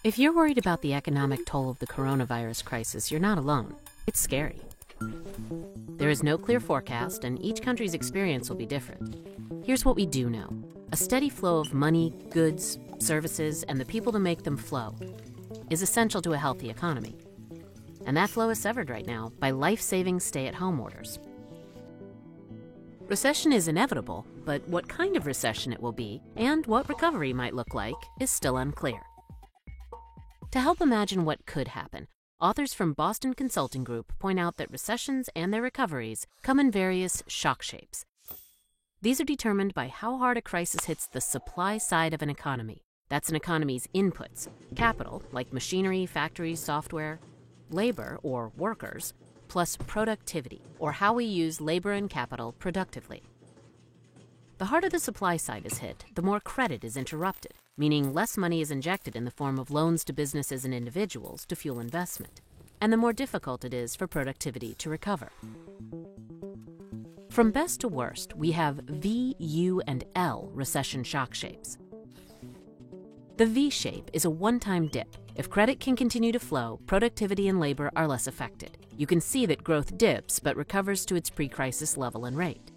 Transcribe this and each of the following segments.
If you're worried about the economic toll of the coronavirus crisis, you're not alone. It's scary. There is no clear forecast, and each country's experience will be different. Here's what we do know. A steady flow of money, goods, services, and the people to make them flow is essential to a healthy economy. And that flow is severed right now by life-saving stay-at-home orders. Recession is inevitable, but what kind of recession it will be and what recovery might look like is still unclear. To help imagine what could happen, authors from Boston Consulting Group point out that recessions and their recoveries come in various shock shapes. These are determined by how hard a crisis hits the supply side of an economy. That's an economy's inputs, capital, like machinery, factories, software, labor, or workers, plus productivity, or how we use labor and capital productively. The harder the supply side is hit, the more credit is interrupted, meaning less money is injected in the form of loans to businesses and individuals to fuel investment, and the more difficult it is for productivity to recover. From best to worst, we have V, U, and L recession shock shapes. The V shape is a one-time dip. If credit can continue to flow, productivity and labor are less affected. You can see that growth dips but recovers to its pre-crisis level and rate.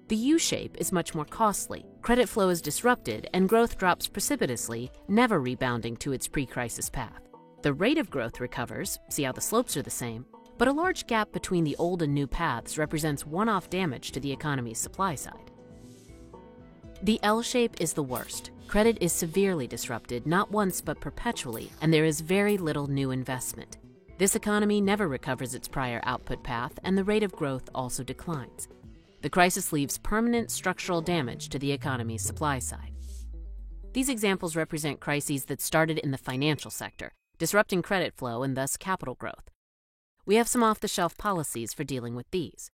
The U shape is much more costly. Credit flow is disrupted and growth drops precipitously, never rebounding to its pre-crisis path. The rate of growth recovers, see how the slopes are the same, but a large gap between the old and new paths represents one-off damage to the economy's supply side. The L shape is the worst. Credit is severely disrupted, not once but perpetually, and there is very little new investment. This economy never recovers its prior output path, and the rate of growth also declines. The crisis leaves permanent structural damage to the economy's supply side. These examples represent crises that started in the financial sector, disrupting credit flow and thus capital growth. We have some off-the-shelf policies for dealing with these.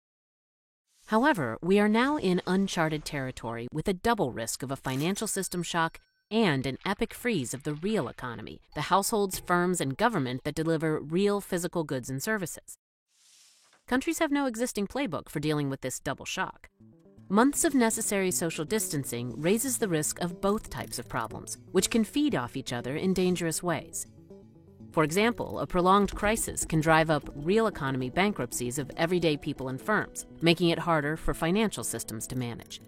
However, we are now in uncharted territory with a double risk of a financial system shock and an epic freeze of the real economy, the households, firms, and government that deliver real physical goods and services. Countries have no existing playbook for dealing with this double shock. Months of necessary social distancing raises the risk of both types of problems, which can feed off each other in dangerous ways. For example, a prolonged crisis can drive up real economy bankruptcies of everyday people and firms, making it harder for financial systems to manage.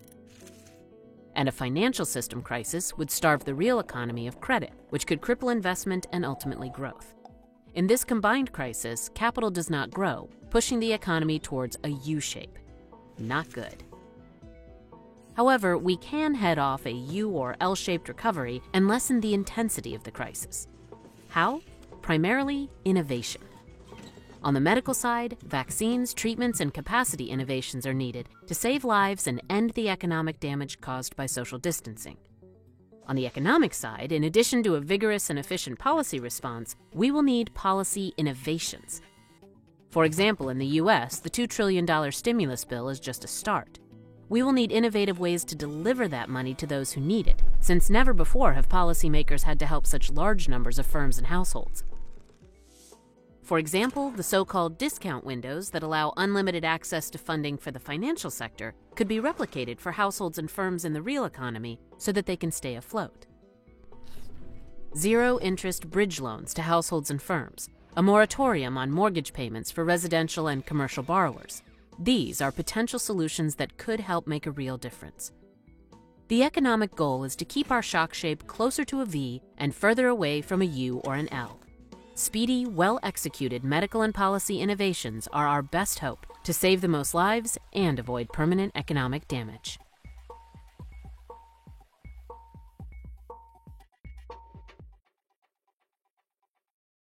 And a financial system crisis would starve the real economy of credit, which could cripple investment and ultimately growth. In this combined crisis, capital does not grow, pushing the economy towards a U-shape. Not good. However, we can head off a U or L-shaped recovery and lessen the intensity of the crisis. How? Primarily, innovation. On the medical side, vaccines, treatments, and capacity innovations are needed to save lives and end the economic damage caused by social distancing. On the economic side, in addition to a vigorous and efficient policy response, we will need policy innovations. For example, in the U.S., the $2 trillion stimulus bill is just a start. We will need innovative ways to deliver that money to those who need it, since never before have policymakers had to help such large numbers of firms and households. For example, the so-called discount windows that allow unlimited access to funding for the financial sector could be replicated for households and firms in the real economy so that they can stay afloat. Zero-interest bridge loans to households and firms, a moratorium on mortgage payments for residential and commercial borrowers. These are potential solutions that could help make a real difference. The economic goal is to keep our shock shape closer to a V and further away from a U or an L. Speedy, well-executed medical and policy innovations are our best hope to save the most lives and avoid permanent economic damage.